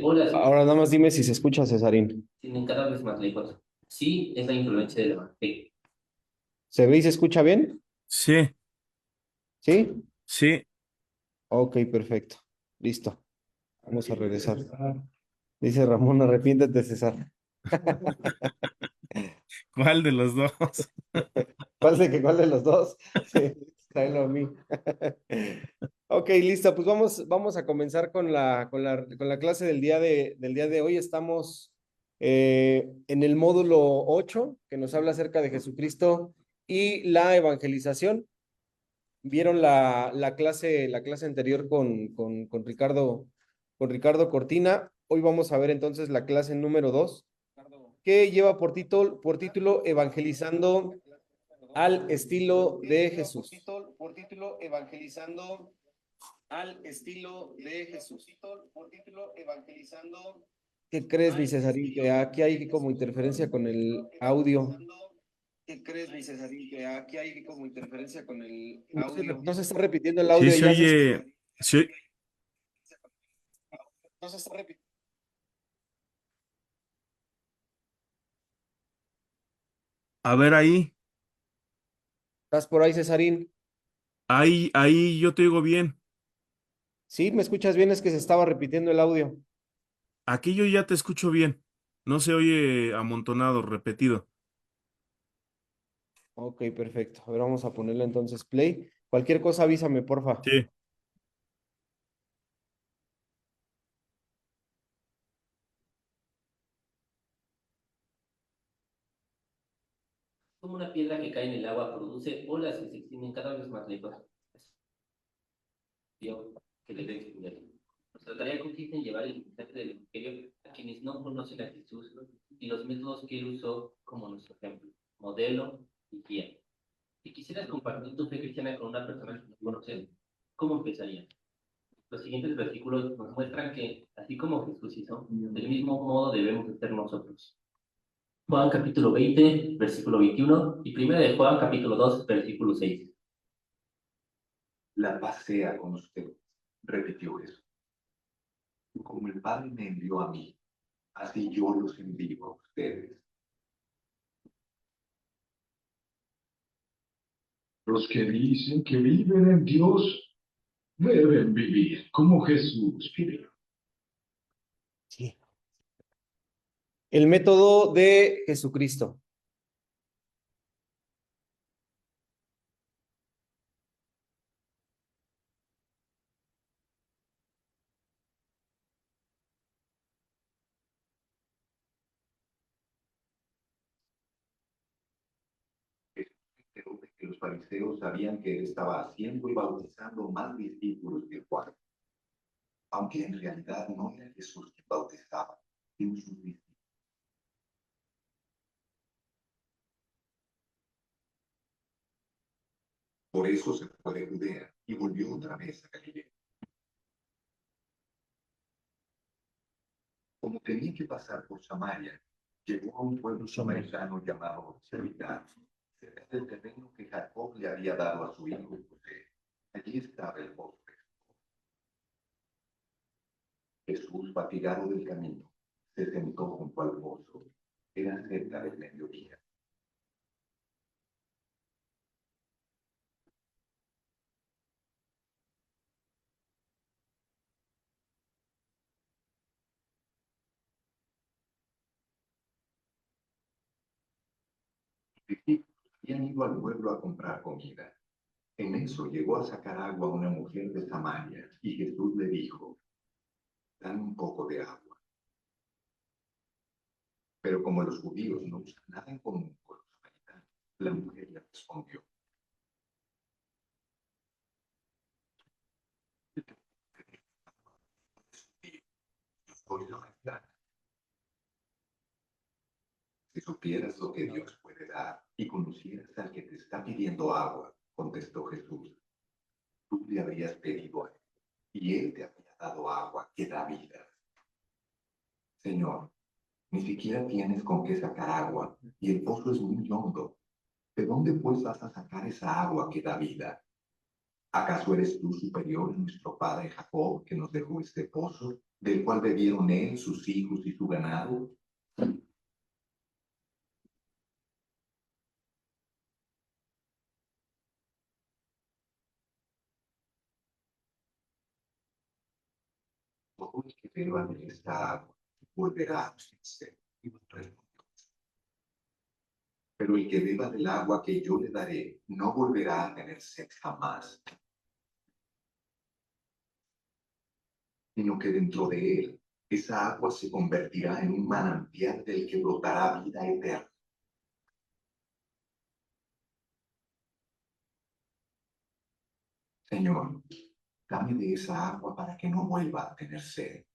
Hola, Ahora nada más dime si se escucha, Cesarín. tienen cada vez más lejos. Sí, es la influencia de la bacteria. ¿Se ve y se escucha bien? Sí, ¿Sí? sí. Ok, perfecto. Listo. Vamos a regresar. Dice Ramón, arrepiéntete, César. ¿Cuál de los dos? ¿Cuál de los dos? Sí, tráelo a mí. Ok, listo. Pues vamos a comenzar con la clase del día de hoy. Estamos en el módulo 8 que nos habla acerca de Jesucristo y la evangelización. Vieron la clase anterior con Ricardo Cortina. Hoy vamos a ver entonces la clase número 2 que lleva por título Evangelizando al estilo de Jesús. Por título Evangelizando al estilo de Jesús. Por título Evangelizando. ¿Qué crees, mi Cesarín? Que aquí hay como interferencia con el audio. ¿Qué crees, mi Cesarín? Que aquí hay como interferencia con el audio. No se está repitiendo el Sí, audio, se ya se escucha. oye. Sí. No se está repitiendo. A ver ahí. ¿Estás por ahí, Cesarín? Ahí yo te oigo bien. Sí, ¿me escuchas bien? Es que se estaba repitiendo el audio. Aquí yo ya te escucho bien. No se oye amontonado, repetido. Ok, perfecto. A ver, vamos a ponerle entonces play. Cualquier cosa avísame, porfa. Sí. Como una piedra que cae en el agua produce olas que se extienden cada vez más lejos. Yo, que le debe estudiar. Nuestra tarea consiste en llevar el mensaje del Evangelio a quienes no conocen a Jesús y los métodos que él usó como nuestro ejemplo, modelo y guía. Si quisieras compartir tu fe cristiana con una persona que no conoces, ¿cómo empezarías? Los siguientes versículos nos muestran que, así como Jesús hizo, del mismo modo debemos hacer nosotros. Juan capítulo 20, versículo 21 y primera de Juan capítulo 2, versículo 6. La paz sea con ustedes, repitió Jesús. Como el Padre me envió a mí, así yo los envío a ustedes. Los que dicen que viven en Dios deben vivir como Jesús vivió. Sí. El método de Jesucristo. Jesús se enteró de que los fariseos sabían que él estaba haciendo y bautizando más discípulos que Juan, aunque en realidad no era Jesús quien bautizaba, sino sus discípulos. Por eso se fue de Judea y volvió otra vez a Galilea. Como tenía que pasar por Samaria, llegó a un pueblo samaritano llamado Sicar, cerca del terreno que Jacob le había dado a su hijo José. Allí estaba el pozo. Jesús, fatigado del camino, se sentó junto al pozo. Era cerca del mediodía. Los discípulos habían ido al pueblo a comprar comida. En eso llegó a sacar agua una mujer de Samaria, y Jesús le dijo: dame un poco de agua. Pero como los judíos no usan nada en común con los samaritanos, la mujer le respondió: yo soy la verdad. Si supieras lo que Dios puede dar y conocieras al que te está pidiendo agua, contestó Jesús, tú le habrías pedido a él y él te habría dado agua que da vida. Señor, ni siquiera tienes con qué sacar agua y el pozo es muy hondo. ¿De dónde pues vas a sacar esa agua que da vida? ¿Acaso eres tú superior a nuestro padre Jacob, que nos dejó este pozo, del cual bebieron él, sus hijos y su ganado? Todo el que beba de esta agua volverá a sin sed. Pero el que beba del agua que yo le daré no volverá a tener sed jamás, sino que dentro de él esa agua se convertirá en un manantial del que brotará vida eterna. Señor, dame de esa agua para que no vuelva a tener sed,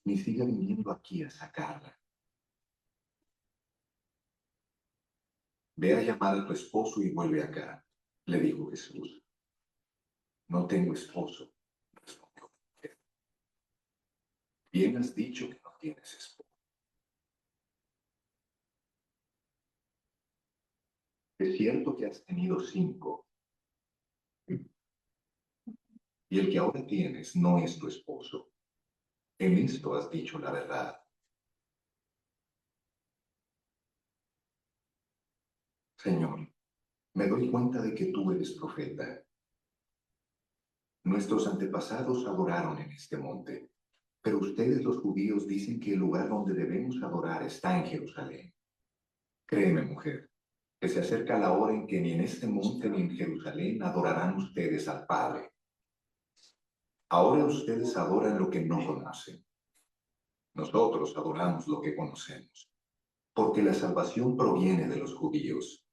ni siga viniendo aquí a sacarla. Ve a llamar a tu esposo y vuelve acá, le dijo Jesús. No tengo esposo, respondió la mujer. Bien has dicho que no tienes esposo. Es cierto que has tenido 5, y el que ahora tienes no es tu esposo. En esto has dicho la verdad. Señor, me doy cuenta de que tú eres profeta. Nuestros antepasados adoraron en este monte, pero ustedes los judíos dicen que el lugar donde debemos adorar está en Jerusalén. Créeme, mujer, que se acerca la hora en que ni en este monte ni en Jerusalén adorarán ustedes al Padre. Ahora ustedes adoran lo que no conocen. Nosotros adoramos lo que conocemos, porque la salvación proviene de los judíos.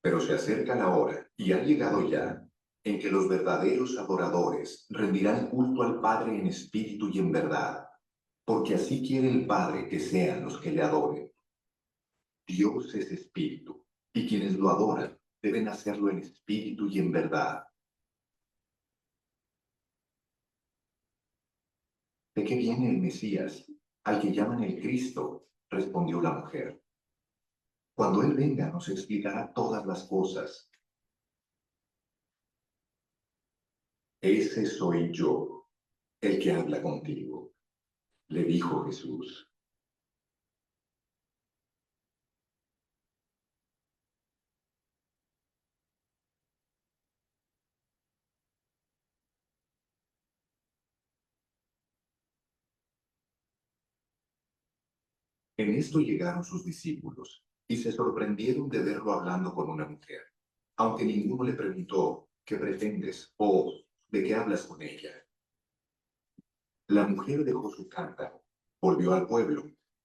Pero se acerca la hora, y ha llegado ya, en que los verdaderos adoradores rendirán culto al Padre en espíritu y en verdad, porque así quiere el Padre que sean los que le adoren. Dios es espíritu, y quienes lo adoran deben hacerlo en espíritu y en verdad. ¿De qué viene el Mesías, al que llaman el Cristo? Respondió la mujer. Cuando Él venga nos explicará todas las cosas. Ese soy yo, el que habla contigo, le dijo Jesús. En esto llegaron sus discípulos y se sorprendieron de verlo hablando con una mujer, aunque ninguno le preguntó, ¿qué pretendes? O ¿de qué hablas con ella? La mujer dejó su cántaro, volvió al pueblo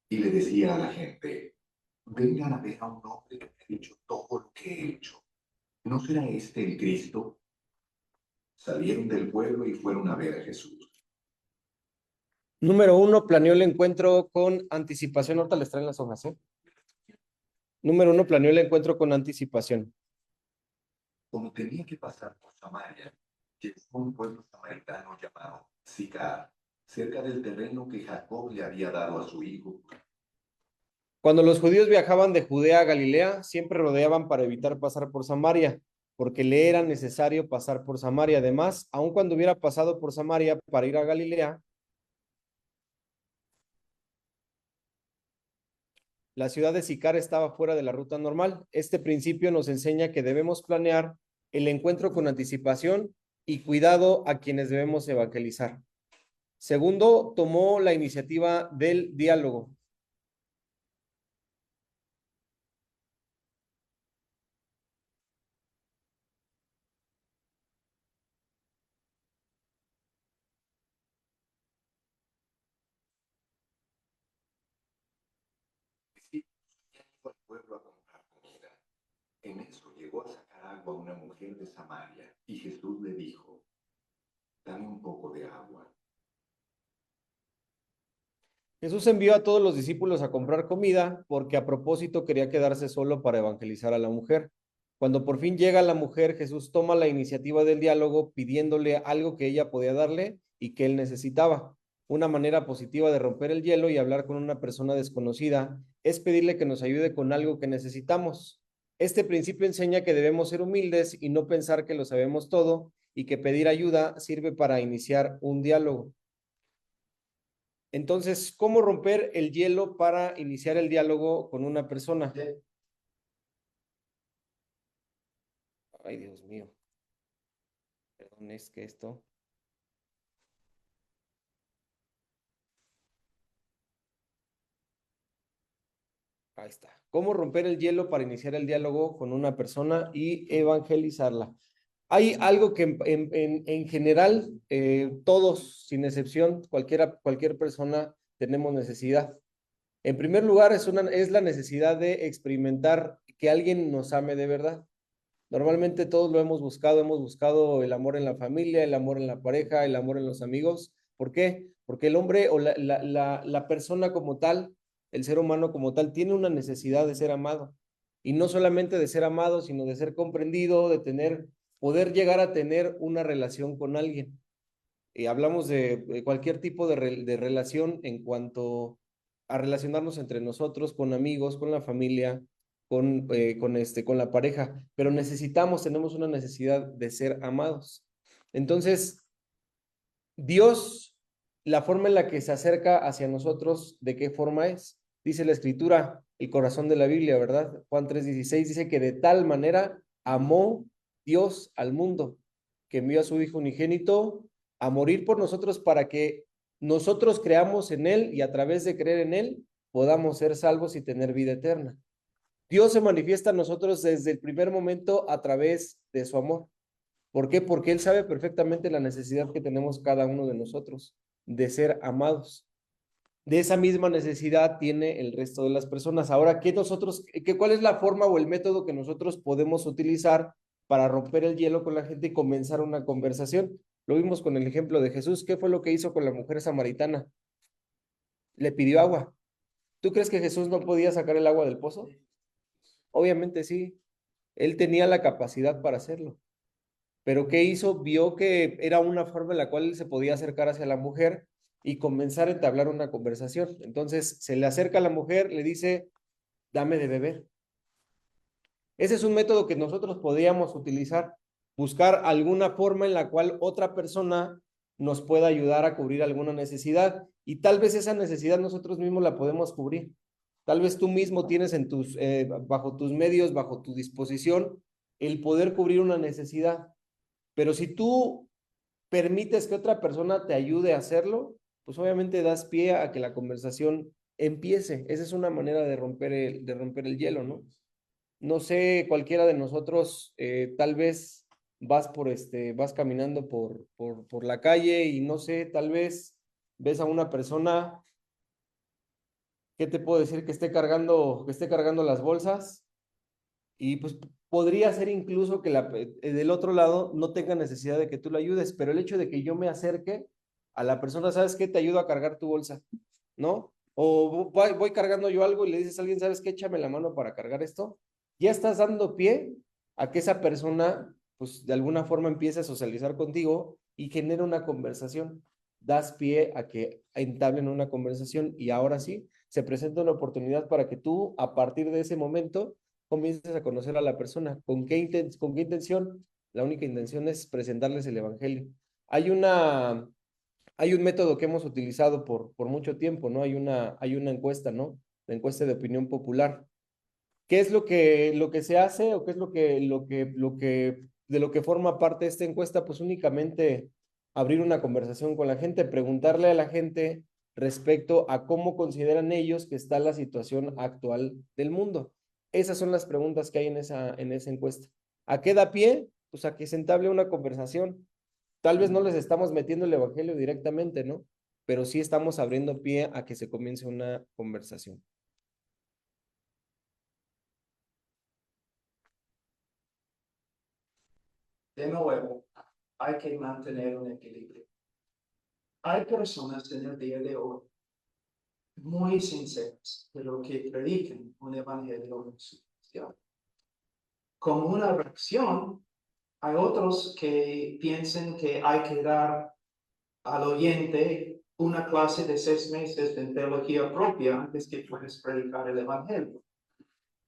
y le decía a la gente, vengan a ver a un hombre que me ha dicho todo lo que he hecho. ¿No será este el Cristo? Salieron del pueblo y fueron a ver a Jesús. Número 1, planeó el encuentro con anticipación. Ahorita les traen las hojas, ¿eh? Número 1, planeó el encuentro con anticipación. Como tenía que pasar por Samaria, llegó a un pueblo samaritano llamado Sicar, cerca del terreno que Jacob le había dado a su hijo. Cuando los judíos viajaban de Judea a Galilea, siempre rodeaban para evitar pasar por Samaria, porque le era necesario pasar por Samaria. Además, aun cuando hubiera pasado por Samaria para ir a Galilea, la ciudad de Sicar estaba fuera de la ruta normal. Este principio nos enseña que debemos planear el encuentro con anticipación y cuidado a quienes debemos evangelizar. Segundo, tomó la iniciativa del diálogo. Sí, ya iba al pueblo a comprar comida. En eso llegó a sacar agua una mujer de Samaria, y Jesús le dijo, dame un poco de agua. Jesús envió a todos los discípulos a comprar comida porque a propósito quería quedarse solo para evangelizar a la mujer. Cuando por fin llega la mujer, Jesús toma la iniciativa del diálogo pidiéndole algo que ella podía darle y que él necesitaba. Una manera positiva de romper el hielo y hablar con una persona desconocida es pedirle que nos ayude con algo que necesitamos. Este principio enseña que debemos ser humildes y no pensar que lo sabemos todo y que pedir ayuda sirve para iniciar un diálogo. Entonces, ¿cómo romper el hielo para iniciar el diálogo con una persona? Ay, Dios mío. Perdón, es que esto... Ahí está. ¿Cómo romper el hielo para iniciar el diálogo con una persona y evangelizarla? Hay algo que en general todos, sin excepción, cualquier persona tenemos necesidad. En primer lugar, es la necesidad de experimentar que alguien nos ame de verdad. Normalmente todos lo hemos buscado el amor en la familia, el amor en la pareja, el amor en los amigos. ¿Por qué? Porque el hombre o la persona como tal, el ser humano como tal, tiene una necesidad de ser amado. Y no solamente de ser amado, sino de ser comprendido, poder llegar a tener una relación con alguien. Hablamos de cualquier tipo de relación en cuanto a relacionarnos entre nosotros, con amigos, con la familia, con la pareja, pero tenemos una necesidad de ser amados. Entonces, Dios, la forma en la que se acerca hacia nosotros, ¿de qué forma es? Dice la Escritura, el corazón de la Biblia, ¿verdad? Juan 3:16 dice que de tal manera amó Dios al mundo, que envió a su Hijo unigénito a morir por nosotros para que nosotros creamos en Él y a través de creer en Él podamos ser salvos y tener vida eterna. Dios se manifiesta a nosotros desde el primer momento a través de su amor. ¿Por qué? Porque Él sabe perfectamente la necesidad que tenemos cada uno de nosotros de ser amados. De esa misma necesidad tiene el resto de las personas. Ahora, ¿cuál es la forma o el método que nosotros podemos utilizar para romper el hielo con la gente y comenzar una conversación? Lo vimos con el ejemplo de Jesús. ¿Qué fue lo que hizo con la mujer samaritana? Le pidió agua. ¿Tú crees que Jesús no podía sacar el agua del pozo? Obviamente sí. Él tenía la capacidad para hacerlo. Pero ¿qué hizo? Vio que era una forma en la cual él se podía acercar hacia la mujer y comenzar a entablar una conversación. Entonces se le acerca a la mujer, le dice, dame de beber. Ese es un método que nosotros podríamos utilizar, buscar alguna forma en la cual otra persona nos pueda ayudar a cubrir alguna necesidad y tal vez esa necesidad nosotros mismos la podemos cubrir. Tal vez tú mismo tienes bajo tus medios, bajo tu disposición, el poder cubrir una necesidad. Pero si tú permites que otra persona te ayude a hacerlo, pues obviamente das pie a que la conversación empiece. Esa es una manera de romper el hielo, ¿no? No sé, cualquiera de nosotros, tal vez vas caminando por la calle y no sé, tal vez ves a una persona, ¿qué te puedo decir? Que esté cargando las bolsas y pues podría ser incluso que del otro lado no tenga necesidad de que tú lo ayudes, pero el hecho de que yo me acerque a la persona, ¿sabes qué? Te ayudo a cargar tu bolsa, ¿no? O voy cargando yo algo y le dices a alguien, ¿sabes qué? Échame la mano para cargar esto. Ya estás dando pie a que esa persona, pues de alguna forma empiece a socializar contigo y genere una conversación. Das pie a que entablen una conversación y ahora sí, se presenta una oportunidad para que tú, a partir de ese momento, comiences a conocer a la persona. ¿Con qué intención? La única intención es presentarles el evangelio. Hay un método que hemos utilizado por mucho tiempo, ¿no? Hay una encuesta, ¿no? La encuesta de opinión popular. ¿Qué es lo que se hace o qué es de lo que forma parte de esta encuesta? Pues únicamente abrir una conversación con la gente, preguntarle a la gente respecto a cómo consideran ellos que está la situación actual del mundo. Esas son las preguntas que hay en esa encuesta. ¿A qué da pie? Pues a que se entable una conversación. Tal vez no les estamos metiendo el evangelio directamente, ¿no? Pero sí estamos abriendo pie a que se comience una conversación. De nuevo, hay que mantener un equilibrio. Hay personas en el día de hoy muy sinceras, pero que predican un evangelio social. Como una reacción, hay otros que piensan que hay que dar al oyente una clase de 6 meses de teología propia antes que puedes predicar el evangelio.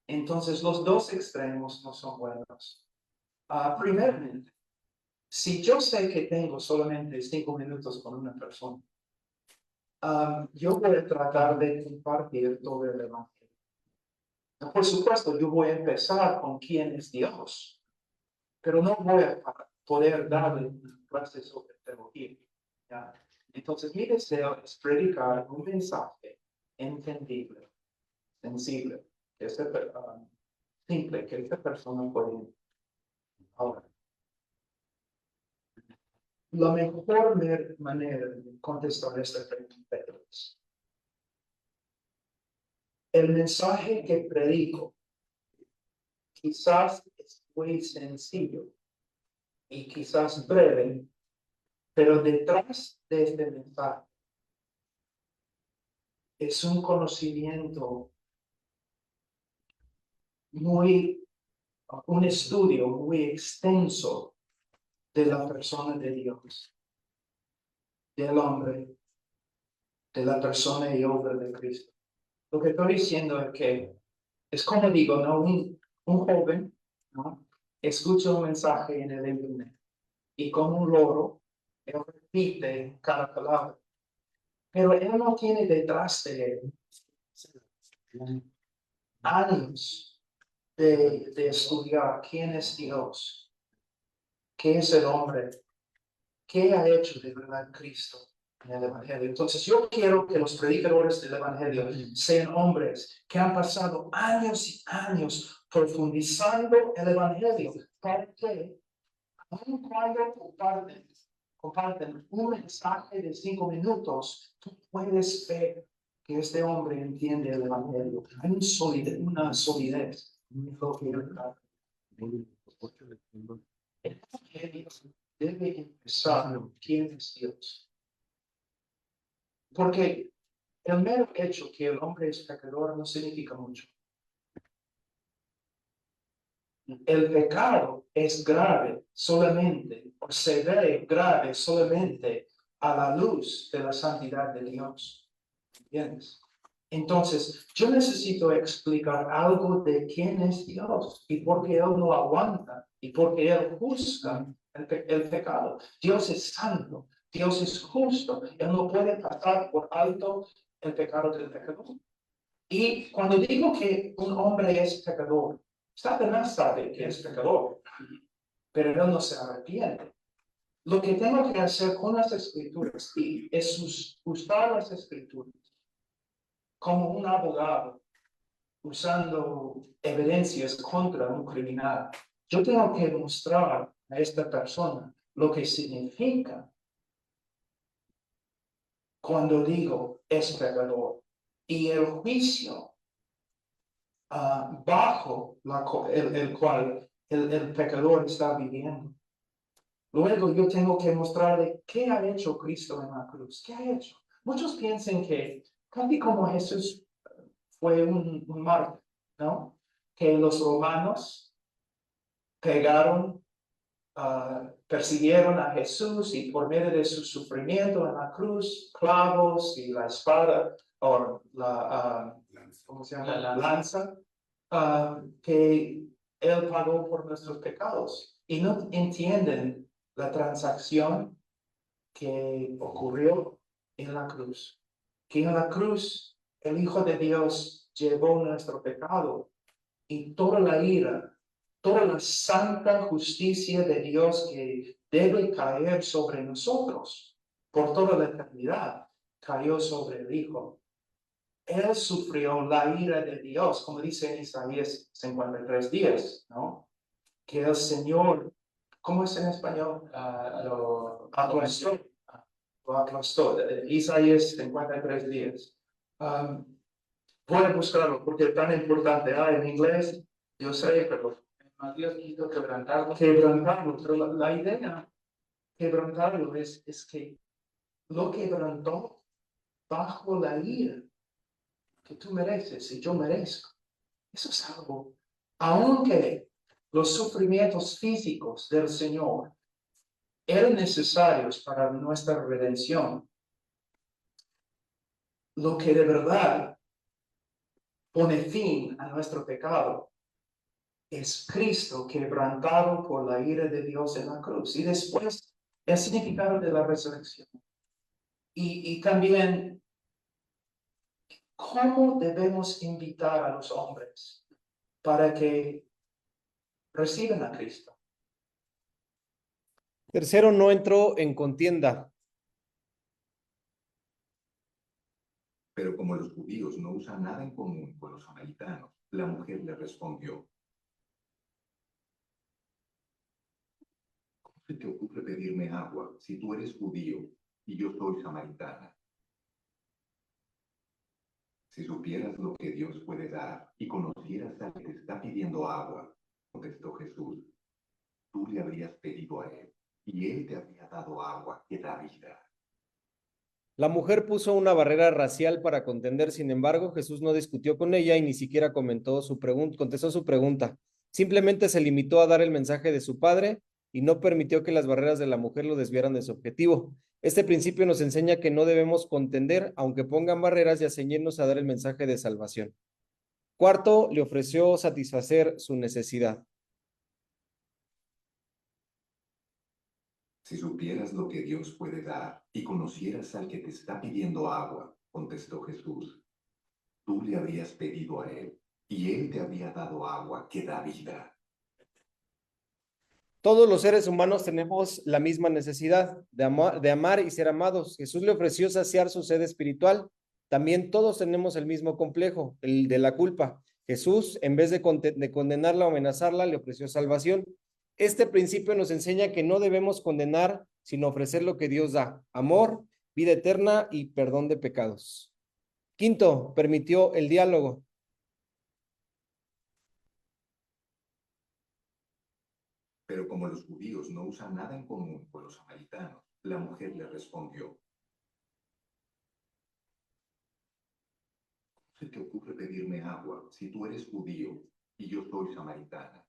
Entonces, los dos extremos no son buenos. Primeramente, Si yo sé que tengo solamente 5 minutos con una persona, yo voy a tratar de compartir todo el evangelio. Por supuesto, yo voy a empezar con quién es Dios, pero no voy a poder darle una clase sobre teología. ¿Ya? Entonces, mi deseo es predicar un mensaje entendible, sensible, simple, que esta persona puede entender. Ahora, la mejor manera de contestar esta pregunta es: el mensaje que predico quizás es muy sencillo y quizás breve, pero detrás de este mensaje es un conocimiento un estudio muy extenso de la persona de Dios, del hombre, de la persona y obra de Cristo. Lo que estoy diciendo es que es como digo, ¿no? Un joven, ¿no? Escucha un mensaje en el internet y como un loro, él repite cada palabra. Pero él no tiene detrás de él años de estudiar quién es Dios, qué es el hombre, qué ha hecho de verdad Cristo en el Evangelio. Entonces yo quiero que los predicadores del Evangelio sean hombres que han pasado años y años profundizando el Evangelio para que, aun cuando comparten un mensaje de 5 minutos, tú puedes ver que este hombre entiende el Evangelio. Hay una solidez en lo que él trata. El Evangelio debe empezar quién es Dios. Porque el mero hecho que el hombre es pecador no significa mucho. El pecado es grave solamente, o se ve grave solamente a la luz de la santidad de Dios. ¿Entiendes? Entonces, yo necesito explicar algo de quién es Dios y por qué Él no aguanta y por qué Él juzga el pecado. Dios es santo, Dios es justo, Él no puede pasar por alto el pecado del pecador. Y cuando digo que un hombre es pecador, Satanás sabe que es pecador, pero Él no se arrepiente. Lo que tengo que hacer con las escrituras es usar las escrituras como un abogado usando evidencias contra un criminal. Yo tengo que mostrar a esta persona lo que significa cuando digo es pecador y el juicio bajo el cual el pecador está viviendo. Luego yo tengo que mostrarle qué ha hecho Cristo en la cruz. ¿Qué ha hecho? Muchos piensan que, casi como Jesús fue un mártir, ¿no? Que los romanos pegaron, persiguieron a Jesús y por medio de su sufrimiento en la cruz, clavos y la espada, o la, ¿cómo se llama? La lanza, que Él pagó por nuestros pecados. Y no entienden la transacción que ocurrió en la cruz. Que en la cruz el Hijo de Dios llevó nuestro pecado y toda la ira, toda la santa justicia de Dios que debe caer sobre nosotros por toda la eternidad, cayó sobre el Hijo. Él sufrió la ira de Dios, como dice en Isaías 53:10, ¿no? Que el Señor, ¿cómo es en español? Lo aplastó. Lo aplastó. Isaías 53:10. Voy a buscarlo porque es tan importante. En inglés, yo sé, pero Dios quiso quebrantarlo. Quebrantarlo, pero la idea, quebrantarlo es que lo quebrantó bajo la ira que tú mereces y yo merezco. Eso es algo, aunque los sufrimientos físicos del Señor eran necesarios para nuestra redención, lo que de verdad pone fin a nuestro pecado es Cristo quebrantado por la ira de Dios en la cruz. Y después el significado de la resurrección. Y también cómo debemos invitar a los hombres para que reciban a Cristo. Tercero, no entró en contienda. Pero como los judíos no usan nada en común con los samaritanos, la mujer le respondió: ¿cómo se te ocurre pedirme agua si tú eres judío y yo soy samaritana? Si supieras lo que Dios puede dar y conocieras al que te está pidiendo agua, contestó Jesús, tú le habrías pedido a él y él te habría dado agua que da vida. La mujer puso una barrera racial para contender, sin embargo, Jesús no discutió con ella y ni siquiera contestó su pregunta. Simplemente se limitó a dar el mensaje de su padre y no permitió que las barreras de la mujer lo desviaran de su objetivo. Este principio nos enseña que no debemos contender, aunque pongan barreras, y a ceñirnos a dar el mensaje de salvación. Cuarto, le ofreció satisfacer su necesidad. Si supieras lo que Dios puede dar y conocieras al que te está pidiendo agua, contestó Jesús, tú le habrías pedido a él y él te habría dado agua que da vida. Todos los seres humanos tenemos la misma necesidad de amar y ser amados. Jesús le ofreció saciar su sed espiritual. También todos tenemos el mismo complejo, el de la culpa. Jesús, en vez de condenarla o amenazarla, le ofreció salvación. Este principio nos enseña que no debemos condenar, sino ofrecer lo que Dios da: amor, vida eterna y perdón de pecados. Quinto, permitió el diálogo. Pero como los judíos no usan nada en común con los samaritanos, la mujer le respondió: ¿cómo se te ocurre pedirme agua si tú eres judío y yo soy samaritana?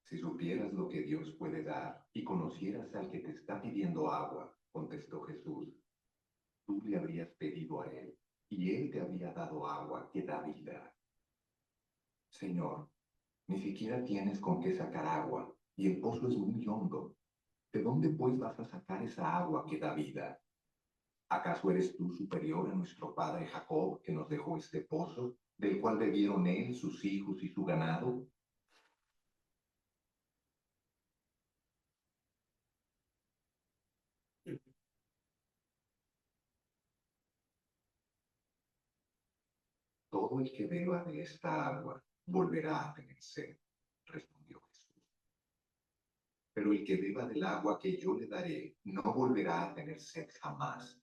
Si supieras lo que Dios puede dar y conocieras al que te está pidiendo agua, contestó Jesús, tú le habrías pedido a él y él te habría dado agua que da vida. Señor, ni siquiera tienes con qué sacar agua y el pozo es muy hondo. ¿De dónde pues vas a sacar esa agua que da vida? ¿Acaso eres tú superior a nuestro padre Jacob, que nos dejó este pozo, del cual bebieron él, sus hijos y su ganado? Todo el que beba de esta agua volverá a tener sed, respondió Jesús. Pero el que beba del agua que yo le daré no volverá a tener sed jamás,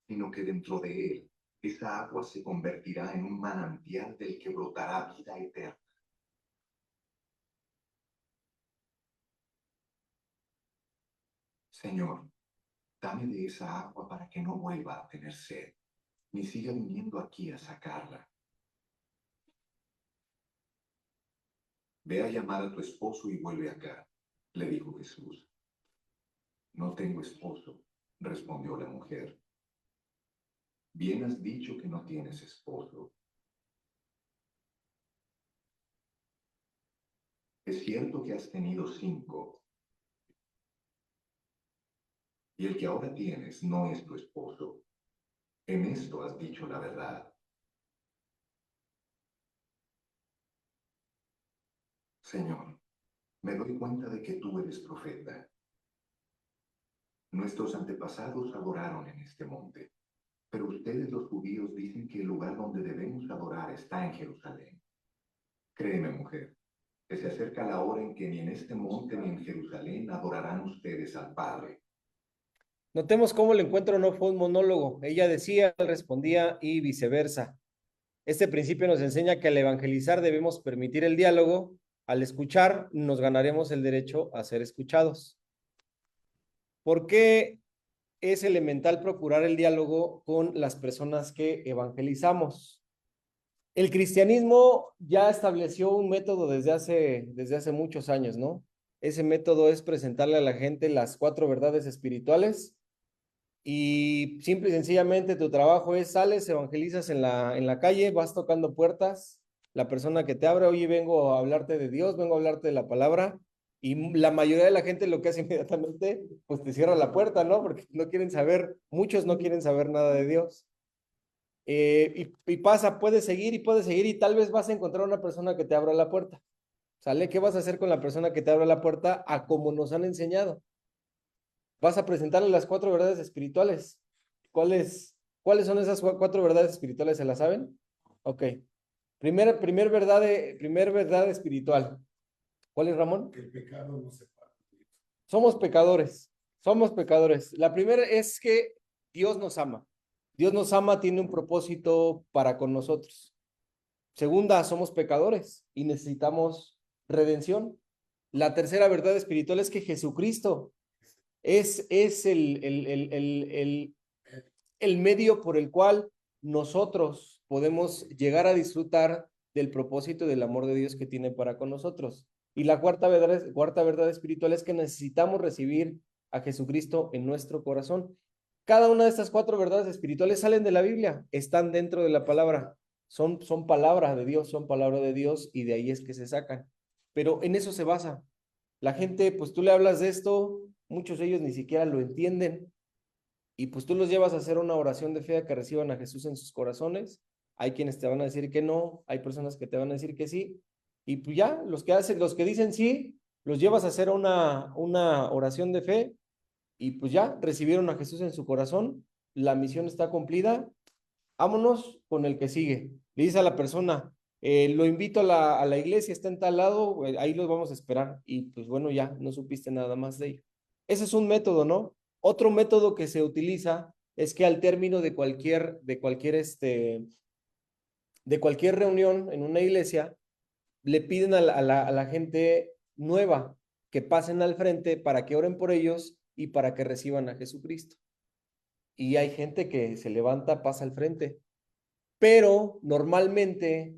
sino que dentro de él esa agua se convertirá en un manantial del que brotará vida eterna. Señor, dame de esa agua para que no vuelva a tener sed, ni siga viniendo aquí a sacarla. Ve a llamar a tu esposo y vuelve acá, le dijo Jesús. No tengo esposo, respondió la mujer. Bien has dicho que no tienes esposo. Es cierto que has tenido 5, y el que ahora tienes no es tu esposo. En esto has dicho la verdad. Señor, me doy cuenta de que tú eres profeta. Nuestros antepasados adoraron en este monte, pero ustedes los judíos dicen que el lugar donde debemos adorar está en Jerusalén. Créeme, mujer, que se acerca la hora en que ni en este monte ni en Jerusalén adorarán ustedes al Padre. Notemos cómo el encuentro no fue un monólogo. Ella decía, él respondía y viceversa. Este principio nos enseña que al evangelizar debemos permitir el diálogo. Al escuchar, nos ganaremos el derecho a ser escuchados. ¿Por qué es elemental procurar el diálogo con las personas que evangelizamos? El cristianismo ya estableció un método desde hace muchos años, ¿no? Ese método es presentarle a la gente las 4 verdades espirituales y simple y sencillamente tu trabajo es sales, evangelizas en la calle, vas tocando puertas, la persona que te abre, oye, vengo a hablarte de Dios, vengo a hablarte de la palabra, y la mayoría de la gente lo que hace inmediatamente, pues te cierra la puerta, ¿no? Porque no quieren saber, muchos no quieren saber nada de Dios. Y pasa, puedes seguir y tal vez vas a encontrar una persona que te abra la puerta. ¿Sale? ¿Qué vas a hacer con la persona que te abra la puerta? A como nos han enseñado. Vas a presentarle las 4 verdades espirituales. ¿Cuáles son esas 4 verdades espirituales? ¿Se las saben? Ok. Primer verdad espiritual. ¿Cuál es, Ramón? Que el pecado no se paga. Somos pecadores. Somos pecadores. La primera es que Dios nos ama. Dios nos ama, tiene un propósito para con nosotros. Segunda, somos pecadores y necesitamos redención. La tercera verdad espiritual es que Jesucristo es el medio por el cual nosotros podemos llegar a disfrutar del propósito y del amor de Dios que tiene para con nosotros. Y la cuarta verdad espiritual es que necesitamos recibir a Jesucristo en nuestro corazón. Cada una de estas 4 verdades espirituales salen de la Biblia, están dentro de la palabra, son palabras de Dios, son palabra de Dios y de ahí es que se sacan. Pero en eso se basa. La gente, pues tú le hablas de esto, muchos de ellos ni siquiera lo entienden y pues tú los llevas a hacer una oración de fe a que reciban a Jesús en sus corazones. Hay quienes te van a decir que no, hay personas que te van a decir que sí y pues ya, los que dicen sí, los llevas a hacer una oración de fe y pues ya recibieron a Jesús en su corazón, la misión está cumplida, vámonos con el que sigue. Le dice a la persona, lo invito a la iglesia, está en tal lado, ahí los vamos a esperar. Y pues bueno, ya no supiste nada más de ello. Ese es un método, ¿no? Otro método que se utiliza es que al término de cualquier reunión en una iglesia, le piden a la gente nueva que pasen al frente para que oren por ellos y para que reciban a Jesucristo. Y hay gente que se levanta, pasa al frente. Pero normalmente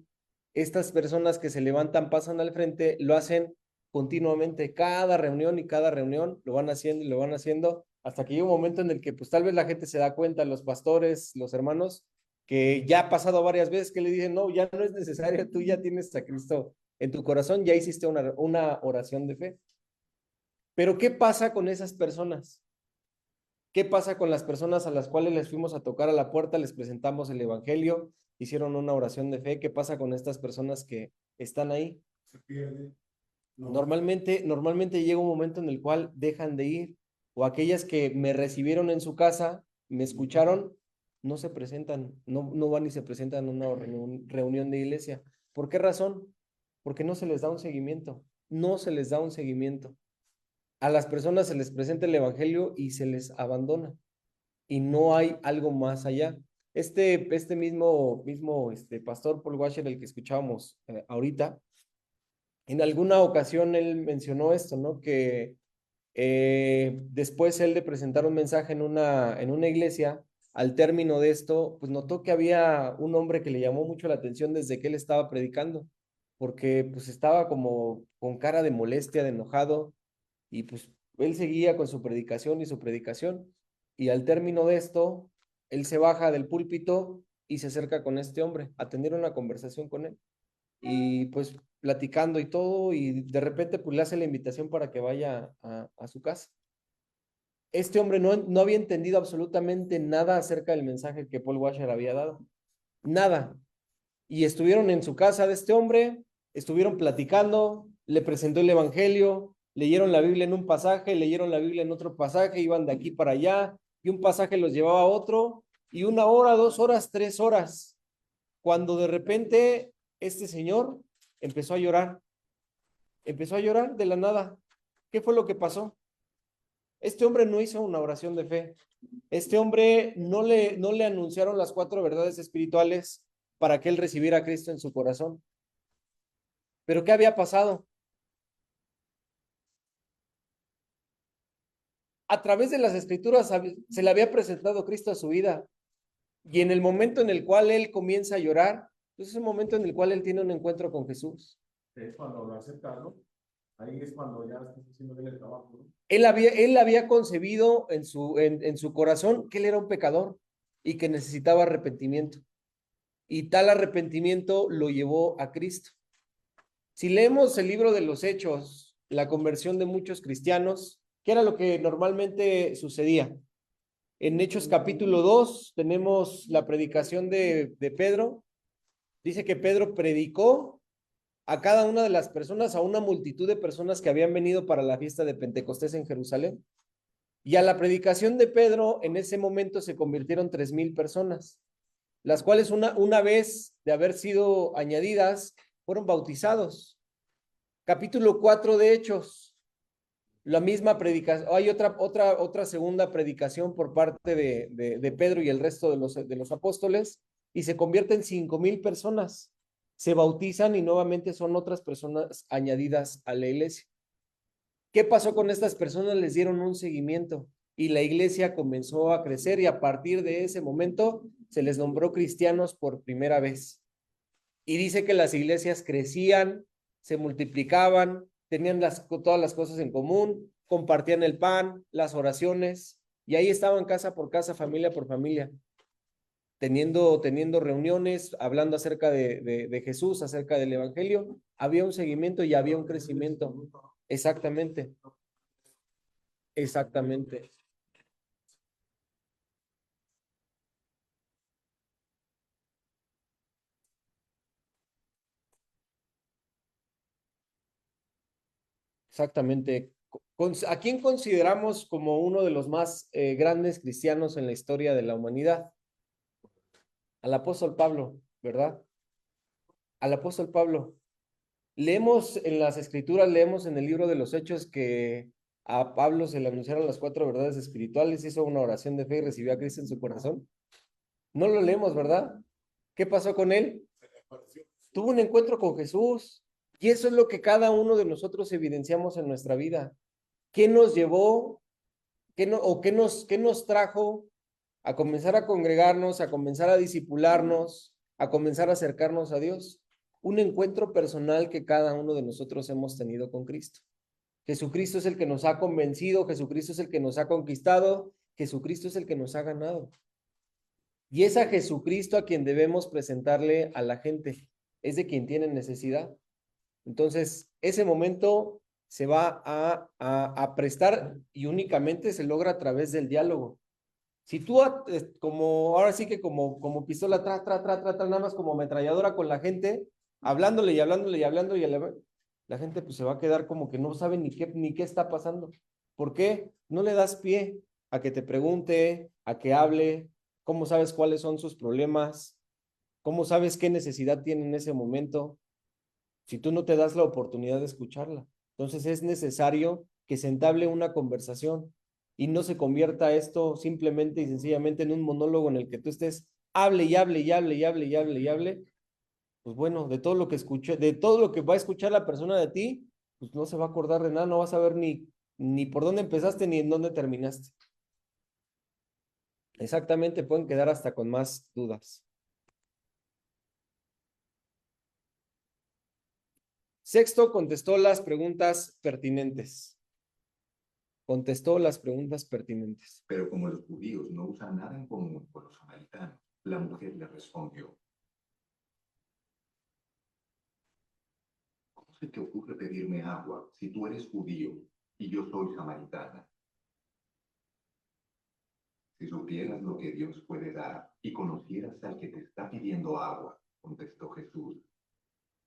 estas personas que se levantan, pasan al frente, lo hacen continuamente, cada reunión y cada reunión lo van haciendo y lo van haciendo hasta que llega un momento en el que pues tal vez la gente se da cuenta, los pastores, los hermanos, que ya ha pasado varias veces que le dicen, no, ya no es necesario, tú ya tienes a Cristo en tu corazón, ya hiciste una oración de fe. Pero ¿qué pasa con esas personas? ¿Qué pasa con las personas a las cuales les fuimos a tocar a la puerta, les presentamos el evangelio, hicieron una oración de fe? ¿Qué pasa con estas personas que están ahí? Se pierde. No. Normalmente llega un momento en el cual dejan de ir, o aquellas que me recibieron en su casa, me escucharon, no se presentan, no van y se presentan en una reunión de iglesia. ¿Por qué razón? Porque no se les da un seguimiento, no se les da un seguimiento. A las personas se les presenta el evangelio y se les abandona y no hay algo más allá. Este mismo pastor Paul Washer, el que escuchábamos ahorita, en alguna ocasión él mencionó esto, ¿no? Que después él de presentar un mensaje en una iglesia, al término de esto, pues notó que había un hombre que le llamó mucho la atención desde que él estaba predicando, porque pues estaba como con cara de molestia, de enojado, y pues él seguía con su predicación y su predicación. Y al término de esto, él se baja del púlpito y se acerca con este hombre a tener una conversación con él. Y pues platicando y todo, y de repente pues le hace la invitación para que vaya a su casa. Este hombre no había entendido absolutamente nada acerca del mensaje que Paul Washer había dado. Nada. Y estuvieron en su casa de este hombre, estuvieron platicando, le presentó el evangelio, leyeron la Biblia en un pasaje, leyeron la Biblia en otro pasaje, iban de aquí para allá, y un pasaje los llevaba a otro, y 1 hora, 2 horas, 3 horas, cuando de repente este señor empezó a llorar de la nada. ¿Qué fue lo que pasó? Este hombre no hizo una oración de fe. Este hombre no le anunciaron las 4 verdades espirituales para que él recibiera a Cristo en su corazón. ¿Pero qué había pasado? A través de las escrituras se le había presentado Cristo a su vida. Y en el momento en el cual él comienza a llorar, pues es el momento en el cual él tiene un encuentro con Jesús. Es cuando lo aceptas, ¿no? Ahí es cuando ya estás haciendo bien el trabajo, ¿no? Él había concebido en su corazón que él era un pecador y que necesitaba arrepentimiento. Y tal arrepentimiento lo llevó a Cristo. Si leemos el libro de los Hechos, la conversión de muchos cristianos, ¿qué era lo que normalmente sucedía? En Hechos capítulo 2 tenemos la predicación de Pedro. Dice que Pedro predicó a cada una de las personas, a una multitud de personas que habían venido para la fiesta de Pentecostés en Jerusalén. Y a la predicación de Pedro, en ese momento se convirtieron 3,000 personas, las cuales una vez de haber sido añadidas, fueron bautizados. Capítulo 4 de Hechos, la misma predicación, hay otra segunda predicación por parte de Pedro y el resto de los apóstoles, y se convierten 5,000 personas, se bautizan y nuevamente son otras personas añadidas a la iglesia. ¿Qué pasó con estas personas? Les dieron un seguimiento y la iglesia comenzó a crecer y a partir de ese momento se les nombró cristianos por primera vez. Y dice que las iglesias crecían, se multiplicaban, tenían todas las cosas en común, compartían el pan, las oraciones, y ahí estaban casa por casa, familia por familia, teniendo reuniones, hablando acerca de Jesús, acerca del evangelio. Había un seguimiento y había un crecimiento. Exactamente. Exactamente. Exactamente. ¿A quién consideramos como uno de los más grandes cristianos en la historia de la humanidad? Al apóstol Pablo, ¿verdad? Al apóstol Pablo. Leemos en las escrituras, leemos en el libro de los Hechos que a Pablo se le anunciaron las 4 verdades espirituales, hizo una oración de fe y recibió a Cristo en su corazón. No lo leemos, ¿verdad? ¿Qué pasó con él? Tuvo un encuentro con Jesús y eso es lo que cada uno de nosotros evidenciamos en nuestra vida. ¿Qué nos llevó? ¿Qué nos trajo a comenzar a congregarnos, a comenzar a discipularnos, a comenzar a acercarnos a Dios? Un encuentro personal que cada uno de nosotros hemos tenido con Cristo. Jesucristo es el que nos ha convencido, Jesucristo es el que nos ha conquistado, Jesucristo es el que nos ha ganado. Y es a Jesucristo a quien debemos presentarle a la gente, es de quien tiene necesidad. Entonces, ese momento se va a prestar y únicamente se logra a través del diálogo. Si tú, como ahora sí que como pistola, nada más como ametralladora con la gente, hablándole y hablándole y hablando, y la gente pues se va a quedar como que no sabe ni qué está pasando. ¿Por qué? No le das pie a que te pregunte, a que hable, cómo sabes cuáles son sus problemas, cómo sabes qué necesidad tiene en ese momento, si tú no te das la oportunidad de escucharla. Entonces es necesario que se entable una conversación y no se convierta esto simplemente y sencillamente en un monólogo en el que tú estés hable y hable y hable y hable y hable y hable. Pues bueno, de todo lo que escuché, de todo lo que va a escuchar la persona de ti, pues no se va a acordar de nada, no vas a ver ni por dónde empezaste ni en dónde terminaste. Exactamente, pueden quedar hasta con más dudas. Sexto, contestó las preguntas pertinentes. Contestó las preguntas pertinentes. Pero como los judíos no usan nada en común con los samaritanos, la mujer le respondió: ¿cómo se te ocurre pedirme agua si tú eres judío y yo soy samaritana? Si supieras lo que Dios puede dar y conocieras al que te está pidiendo agua, contestó Jesús,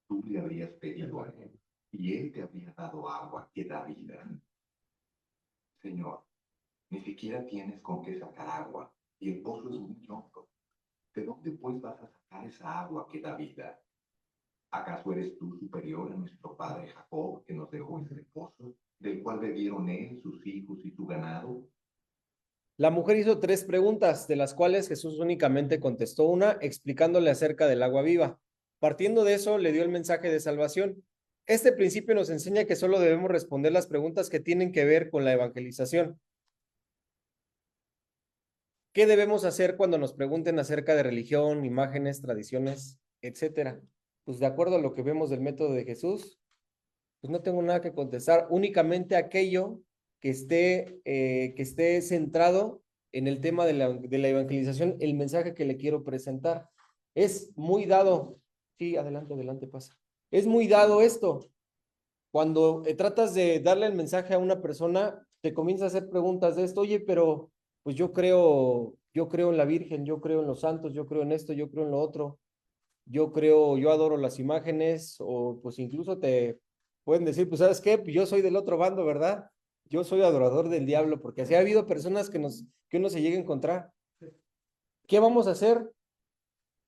tú le habrías pedido a él y él te habría dado agua que da vida. Señor, ni siquiera tienes con qué sacar agua y el pozo es muy hondo. ¿De dónde pues vas a sacar esa agua que da vida? ¿Acaso eres tú superior a nuestro padre Jacob, que nos dejó ese pozo, del cual bebieron él, sus hijos y su ganado? La mujer hizo 3 preguntas, de las cuales Jesús únicamente contestó una, explicándole acerca del agua viva. Partiendo de eso, le dio el mensaje de salvación. Este principio nos enseña que solo debemos responder las preguntas que tienen que ver con la evangelización. ¿Qué debemos hacer cuando nos pregunten acerca de religión, imágenes, tradiciones, etcétera? Pues de acuerdo a lo que vemos del método de Jesús, pues no tengo nada que contestar, únicamente aquello que esté centrado en el tema de la evangelización, el mensaje que le quiero presentar. Es muy dado, sí, adelante, adelante, pasa. Es muy dado esto. Cuando tratas de darle el mensaje a una persona, te comienza a hacer preguntas de esto, oye, pero pues yo creo en la Virgen, yo creo en los santos, yo creo en esto, yo creo en lo otro, yo adoro las imágenes, o pues incluso te pueden decir, pues ¿sabes qué? Pues yo soy del otro bando, ¿verdad? Yo soy adorador del diablo, porque así ha habido personas que uno se llega a encontrar. ¿Qué vamos a hacer?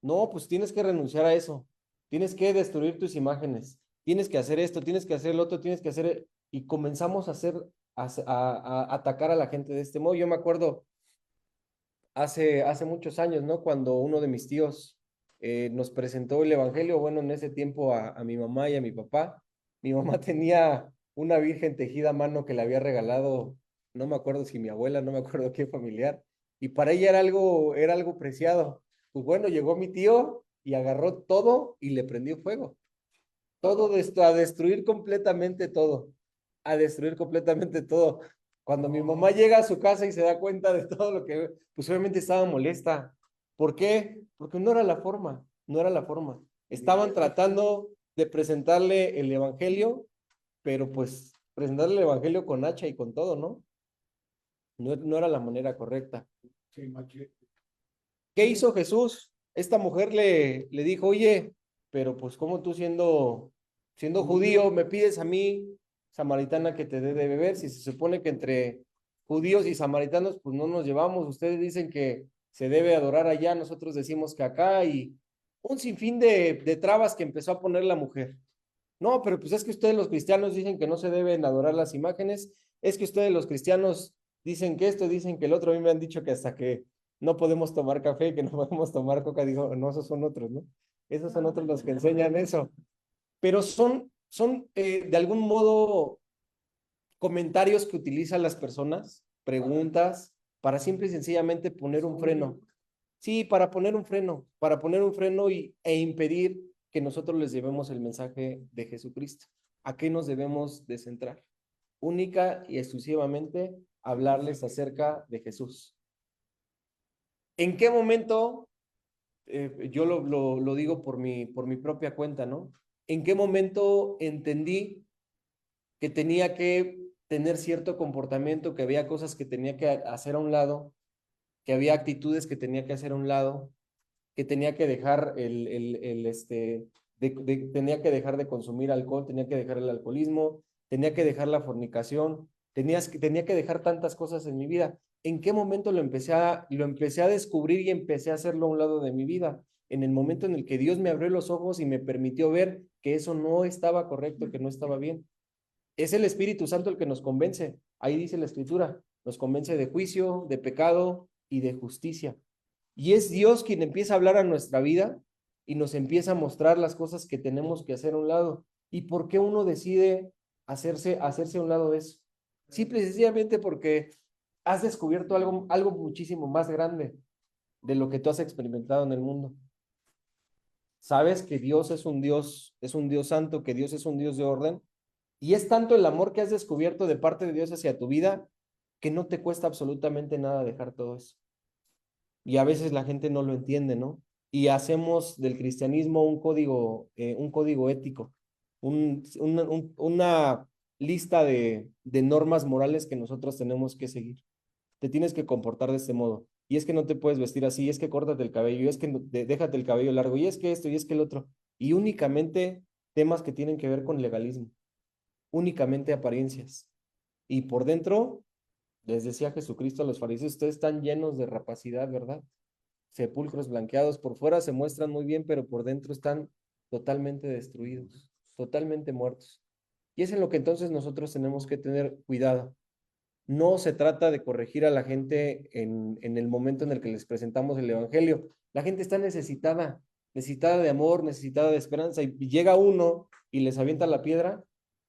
No, pues tienes que renunciar a eso. Tienes que destruir tus imágenes. Tienes que hacer esto, tienes que hacer lo otro, tienes que hacer. Y comenzamos a atacar a la gente de este modo. Yo me acuerdo hace muchos años, ¿no? Cuando uno de mis tíos nos presentó el evangelio, bueno, en ese tiempo a mi mamá y a mi papá. Mi mamá tenía una virgen tejida a mano que le había regalado, no me acuerdo si mi abuela, no me acuerdo qué familiar. Y para ella era algo preciado. Pues bueno, llegó mi tío y agarró todo y le prendió fuego. Todo esto, a destruir completamente todo. A destruir completamente todo. Cuando mi mamá llega a su casa y se da cuenta de todo lo que, pues obviamente estaba molesta. ¿Por qué? Porque no era la forma, no era la forma. Estaban tratando de presentarle el evangelio, pero pues presentarle el evangelio con hacha y con todo, ¿no? No era la manera correcta. Sí, machete. ¿Qué hizo Jesús? Esta mujer le dijo, oye, pero pues como tú siendo judío me pides a mí, samaritana, que te dé de beber, si se supone que entre judíos y samaritanos pues no nos llevamos, ustedes dicen que se debe adorar allá, nosotros decimos que acá, y un sinfín de trabas que empezó a poner la mujer. No, pero pues es que ustedes los cristianos dicen que no se deben adorar las imágenes, es que ustedes los cristianos dicen que esto, dicen que el otro, a mí me han dicho que hasta que no podemos tomar café, que no podemos tomar coca, digo, no, esos son otros, ¿no? Esos son otros los que enseñan eso. Pero son de algún modo comentarios que utilizan las personas, preguntas, para simple y sencillamente poner un freno. Sí, para poner un freno e impedir que nosotros les llevemos el mensaje de Jesucristo. ¿A qué nos debemos de centrar? Única y exclusivamente hablarles acerca de Jesús. ¿En qué momento? Yo lo digo por mi propia cuenta, ¿no? ¿En qué momento entendí que tenía que tener cierto comportamiento, que había cosas que tenía que hacer a un lado, que había actitudes que tenía que hacer a un lado, que tenía que dejar tenía que dejar de consumir alcohol, tenía que dejar el alcoholismo, tenía que dejar la fornicación, tenía que dejar tantas cosas en mi vida? ¿En qué momento lo empecé a descubrir y empecé a hacerlo a un lado de mi vida? En el momento en el que Dios me abrió los ojos y me permitió ver que eso no estaba correcto, que no estaba bien. Es el Espíritu Santo el que nos convence. Ahí dice la Escritura, nos convence de juicio, de pecado y de justicia. Y es Dios quien empieza a hablar a nuestra vida y nos empieza a mostrar las cosas que tenemos que hacer a un lado. ¿Y por qué uno decide hacerse a un lado de eso? Simple y sencillamente porque has descubierto algo muchísimo más grande de lo que tú has experimentado en el mundo. Sabes que Dios es un Dios santo, que Dios es un Dios de orden, y es tanto el amor que has descubierto de parte de Dios hacia tu vida que no te cuesta absolutamente nada dejar todo eso. Y a veces la gente no lo entiende, ¿no? Y hacemos del cristianismo un código ético, una lista de normas morales que nosotros tenemos que seguir. Te tienes que comportar de este modo. Y es que no te puedes vestir así, y es que córtate el cabello, y es que déjate el cabello largo, y es que esto, y es que el otro. Y únicamente temas que tienen que ver con legalismo, únicamente apariencias. Y por dentro, les decía Jesucristo a los fariseos, ustedes están llenos de rapacidad, ¿verdad? Sepulcros blanqueados, por fuera se muestran muy bien, pero por dentro están totalmente destruidos, totalmente muertos. Y es en lo que entonces nosotros tenemos que tener cuidado. No se trata de corregir a la gente en el momento en el que les presentamos el evangelio. La gente está necesitada de amor, necesitada de esperanza, y llega uno y les avienta la piedra,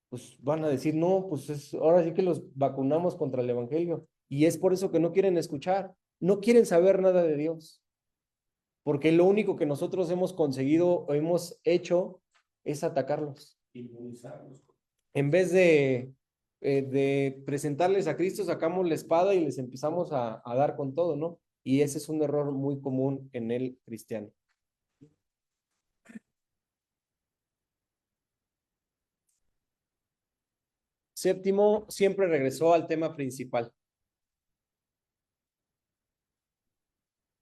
pues van a decir, no, pues ahora sí que los vacunamos contra el evangelio. Y es por eso que no quieren escuchar, no quieren saber nada de Dios, porque lo único que nosotros hemos conseguido o hemos hecho es atacarlos. Inmunizarlos. En vez de de presentarles a Cristo, sacamos la espada y les empezamos a dar con todo, ¿no? Y ese es un error muy común en el cristiano. Séptimo, siempre regresó al tema principal.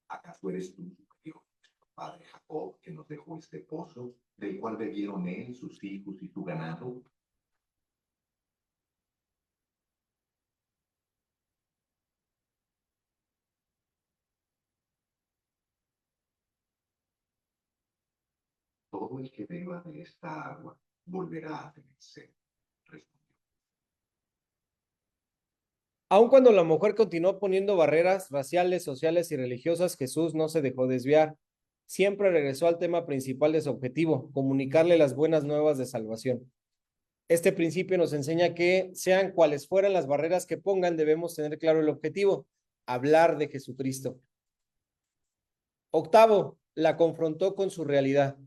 ¿Acaso eres tú superior, nuestro padre Jacob, que nos dejó este pozo, del cual bebieron él, sus hijos y su ganado? Todo el que beba de esta agua volverá a tener sed, respondió. Aun cuando la mujer continuó poniendo barreras raciales, sociales y religiosas, Jesús no se dejó desviar. Siempre regresó al tema principal de su objetivo, comunicarle las buenas nuevas de salvación. Este principio nos enseña que, sean cuales fueran las barreras que pongan, debemos tener claro el objetivo, hablar de Jesucristo. Octavo, la confrontó con su realidad.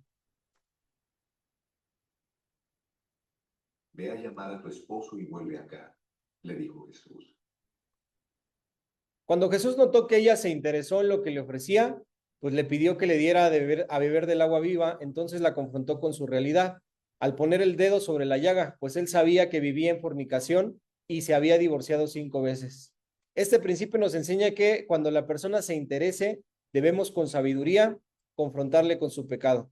Ve a llamar a tu esposo y vuelve acá, le dijo Jesús. Cuando Jesús notó que ella se interesó en lo que le ofrecía, pues le pidió que le diera a beber del agua viva, entonces la confrontó con su realidad, al poner el dedo sobre la llaga, pues él sabía que vivía en fornicación y se había divorciado 5 veces. Este principio nos enseña que cuando la persona se interese, debemos con sabiduría confrontarle con su pecado.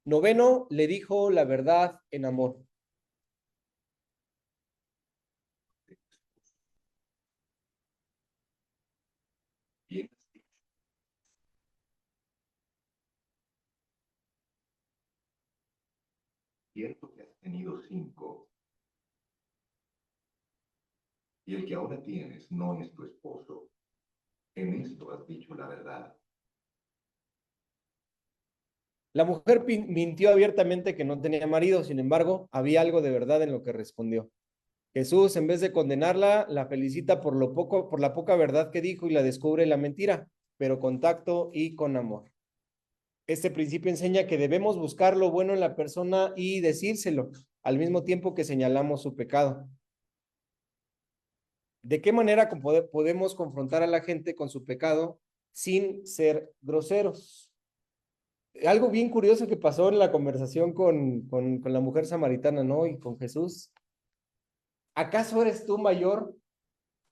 Noveno, le dijo la verdad en amor. Bien has dicho. Cierto que has tenido 5, y el que ahora tienes no es tu esposo. En esto has dicho la verdad. La mujer mintió abiertamente que no tenía marido, sin embargo, había algo de verdad en lo que respondió. Jesús, en vez de condenarla, la felicita por la poca verdad que dijo y la descubre la mentira, pero con tacto y con amor. Este principio enseña que debemos buscar lo bueno en la persona y decírselo, al mismo tiempo que señalamos su pecado. ¿De qué manera podemos confrontar a la gente con su pecado sin ser groseros? Algo bien curioso que pasó en la conversación con la mujer samaritana, ¿no? Y con Jesús. ¿Acaso eres tú mayor?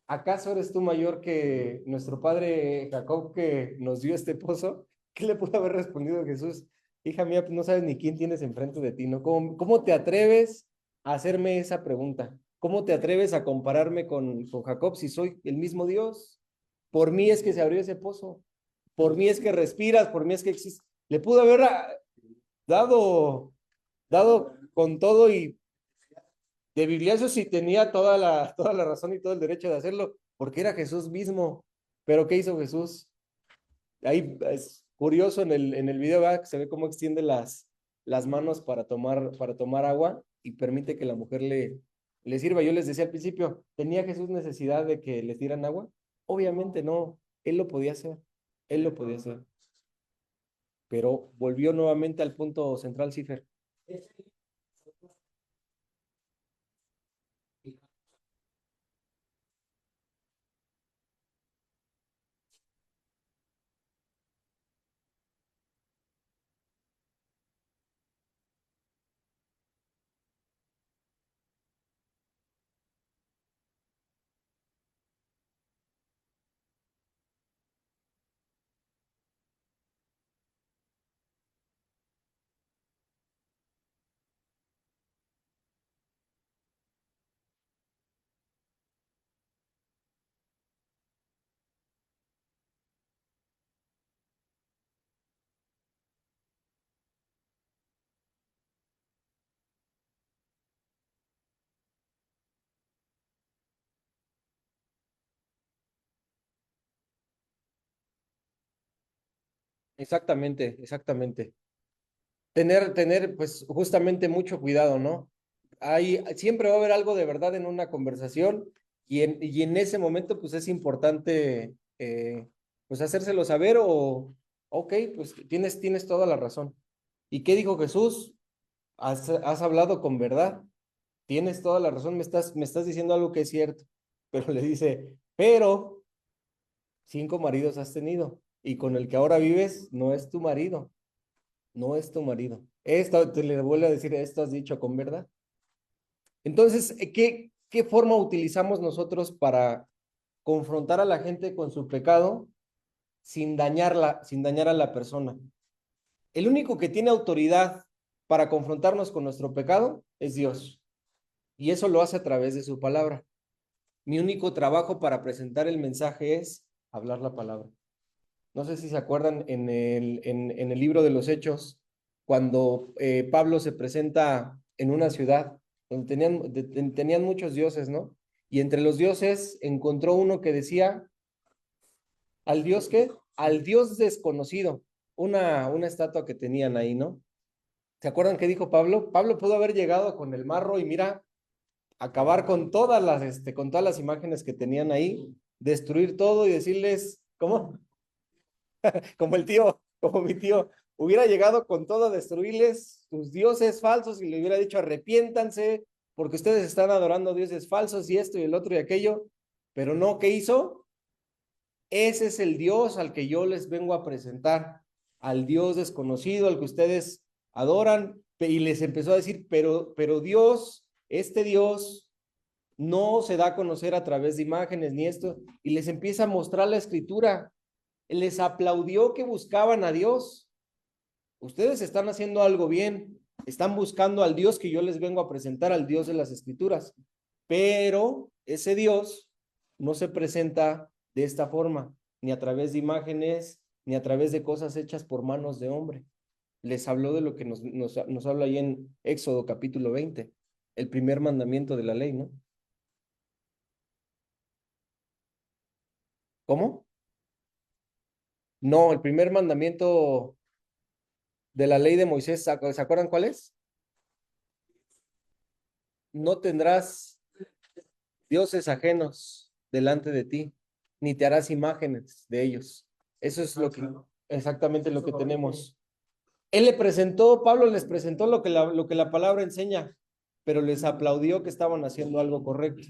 ¿Acaso eres tú mayor que nuestro padre Jacob que nos dio este pozo? ¿Qué le pudo haber respondido Jesús? Hija mía, pues no sabes ni quién tienes enfrente de ti, ¿no? ¿Cómo te atreves a hacerme esa pregunta? ¿Cómo te atreves a compararme con Jacob si soy el mismo Dios? Por mí es que se abrió ese pozo. Por mí es que respiras, por mí es que existes. Le pudo haber dado con todo y de bibliazo sí tenía toda la razón y todo el derecho de hacerlo, porque era Jesús mismo. Pero ¿qué hizo Jesús? Ahí es curioso en el video, ¿verdad? Que se ve cómo extiende las manos para tomar agua y permite que la mujer le sirva. Yo les decía al principio, ¿tenía Jesús necesidad de que les dieran agua? Obviamente no, él lo podía hacer, él lo podía hacer. Pero volvió nuevamente al punto central, Cifer. Exactamente, exactamente. Tener, pues, justamente mucho cuidado, ¿no? Siempre va a haber algo de verdad en una conversación y en ese momento, pues, es importante, pues, hacérselo saber ok, pues, tienes toda la razón. ¿Y qué dijo Jesús? Has hablado con verdad. tienes toda la razón, me estás diciendo algo que es cierto, pero le dice, pero 5 maridos has tenido y con el que ahora vives no es tu marido, no es tu marido. Esto, te le vuelvo a decir, esto has dicho con verdad. Entonces, ¿qué forma utilizamos nosotros para confrontar a la gente con su pecado sin dañar a la persona? El único que tiene autoridad para confrontarnos con nuestro pecado es Dios. Y eso lo hace a través de su palabra. Mi único trabajo para presentar el mensaje es hablar la palabra. No sé si se acuerdan en el libro de los Hechos, cuando Pablo se presenta en una ciudad donde tenían muchos dioses, ¿no? Y entre los dioses encontró uno que decía, ¿al dios qué? Al dios desconocido, una estatua que tenían ahí, ¿no? ¿Se acuerdan qué dijo Pablo? Pablo pudo haber llegado con el marro y mira, acabar con todas las imágenes que tenían ahí, destruir todo y decirles, ¿cómo? Como el tío, como mi tío, hubiera llegado con todo a destruirles sus dioses falsos y le hubiera dicho arrepiéntanse porque ustedes están adorando dioses falsos y esto y el otro y aquello, pero no, ¿qué hizo? Ese es el Dios al que yo les vengo a presentar, al Dios desconocido, al que ustedes adoran, y les empezó a decir, pero Dios, este Dios no se da a conocer a través de imágenes ni esto, y les empieza a mostrar la escritura. Les aplaudió que buscaban a Dios. Ustedes están haciendo algo bien, están buscando al Dios que yo les vengo a presentar, al Dios de las escrituras, pero ese Dios no se presenta de esta forma, ni a través de imágenes, ni a través de cosas hechas por manos de hombre. Les habló de lo que nos habla ahí en Éxodo capítulo 20, el primer mandamiento de la ley, ¿no? ¿Cómo? No, el primer mandamiento de la ley de Moisés, ¿se acuerdan cuál es? No tendrás dioses ajenos delante de ti, ni te harás imágenes de ellos. Eso es exactamente lo que tenemos. Pablo les presentó lo que la palabra enseña, pero les aplaudió que estaban haciendo algo correcto.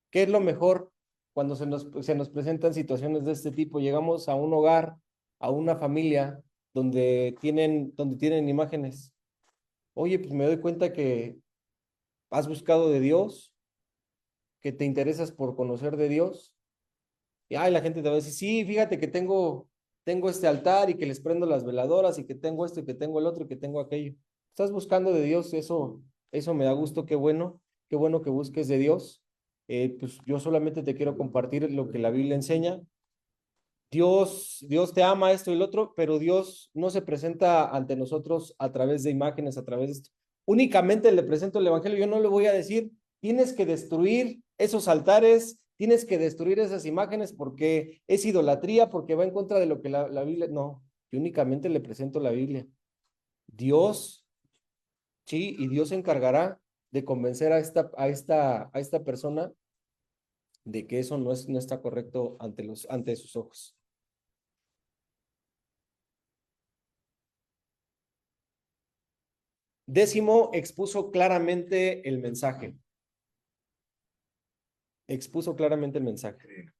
¿Qué es lo mejor cuando se nos presentan situaciones de este tipo? Llegamos a un hogar, a una familia donde tienen imágenes. Oye, pues me doy cuenta que has buscado de Dios, que te interesas por conocer de Dios. Y ay, la gente te va a decir, sí, fíjate que tengo este altar y que les prendo las veladoras y que tengo esto y que tengo el otro y que tengo aquello. Estás buscando de Dios, eso me da gusto, qué bueno que busques de Dios. Pues yo solamente te quiero compartir lo que la Biblia enseña. Dios te ama esto y el otro, pero Dios no se presenta ante nosotros a través de imágenes, a través de esto. Únicamente le presento el Evangelio. Yo no le voy a decir, tienes que destruir esos altares, tienes que destruir esas imágenes porque es idolatría, porque va en contra de lo que la Biblia. No, yo únicamente le presento la Biblia. Dios, sí, y Dios se encargará de convencer a esta persona de que eso no está correcto ante sus ojos. Décimo, expuso claramente el mensaje. Expuso claramente el mensaje. Creen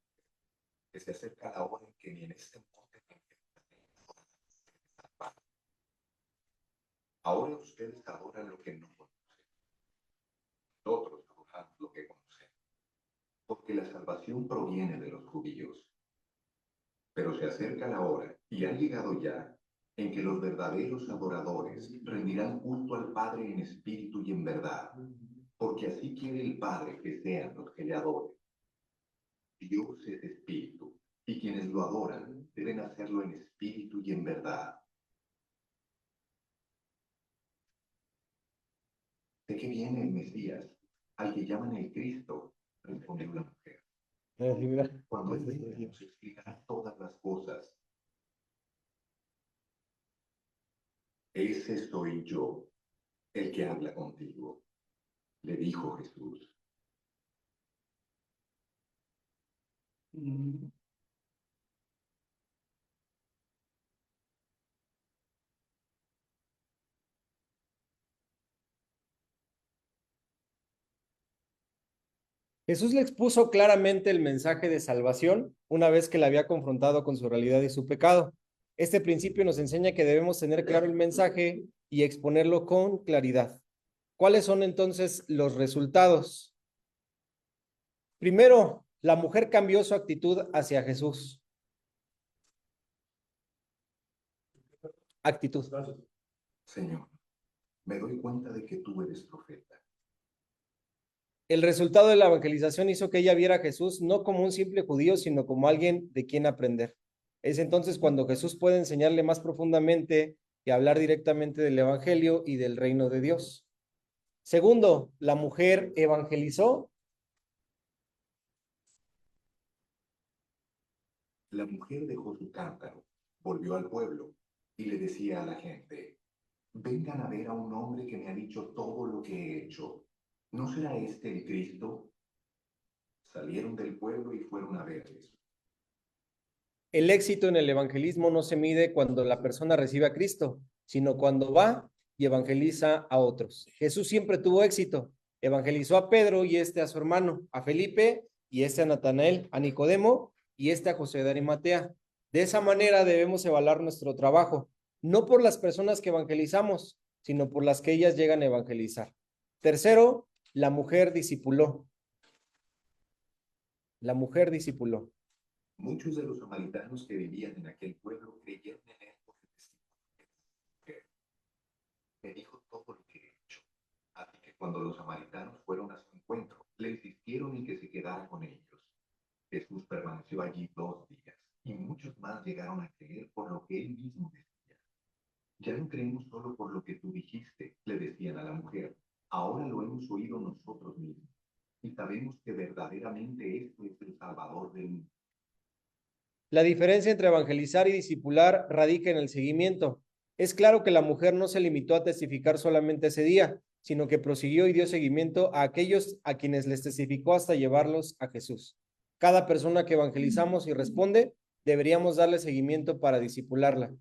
que se acerca la hora en que ni en este monte ni en esta tierra. Ahora ustedes adoran lo que no conocen. Nosotros adoramos lo que conocemos. Porque la salvación proviene de los judíos. Pero se acerca la hora, y ha llegado ya, en que los verdaderos adoradores rendirán culto al Padre en espíritu y en verdad, porque así quiere el Padre que sean los que le adoren. Dios es espíritu, y quienes lo adoran deben hacerlo en espíritu y en verdad. ¿De qué viene el Mesías, al que llaman el Cristo? Respondió la mujer. Cuando Él venga, nos explicará todas las cosas. Ese soy yo, el que habla contigo, le dijo Jesús. Jesús le expuso claramente el mensaje de salvación una vez que la había confrontado con su realidad y su pecado. Este principio nos enseña que debemos tener claro el mensaje y exponerlo con claridad. ¿Cuáles son entonces los resultados? Primero, la mujer cambió su actitud hacia Jesús. Actitud. Señor, me doy cuenta de que tú eres profeta. El resultado de la evangelización hizo que ella viera a Jesús no como un simple judío, sino como alguien de quien aprender. Es entonces cuando Jesús puede enseñarle más profundamente y hablar directamente del evangelio y del reino de Dios. Segundo, la mujer evangelizó. La mujer dejó su cántaro, volvió al pueblo y le decía a la gente, vengan a ver a un hombre que me ha dicho todo lo que he hecho. ¿No será este el Cristo? Salieron del pueblo y fueron a verles. El éxito en el evangelismo no se mide cuando la persona recibe a Cristo, sino cuando va y evangeliza a otros. Jesús siempre tuvo éxito. Evangelizó a Pedro y a su hermano, a Felipe y a Natanael, a Nicodemo y a José de Arimatea. De esa manera debemos evaluar nuestro trabajo, no por las personas que evangelizamos, sino por las que ellas llegan a evangelizar. Tercero, la mujer discipuló. La mujer discipuló. Muchos de los samaritanos que vivían en aquel pueblo creyeron en él por el testimonio de su mujer. Me dijo todo lo que he hecho. Así que cuando los samaritanos fueron a su encuentro, le insistieron en que se quedara con ellos. Jesús permaneció allí 2 días, y muchos más llegaron a creer por lo que él mismo decía. Ya no creemos solo por lo que tú dijiste, le decían a la mujer. Ahora lo hemos oído nosotros mismos, y sabemos que verdaderamente esto es el Salvador del mundo. La diferencia entre evangelizar y discipular radica en el seguimiento. Es claro que la mujer no se limitó a testificar solamente ese día, sino que prosiguió y dio seguimiento a aquellos a quienes les testificó hasta llevarlos a Jesús. Cada persona que evangelizamos y responde, deberíamos darle seguimiento para discipularla.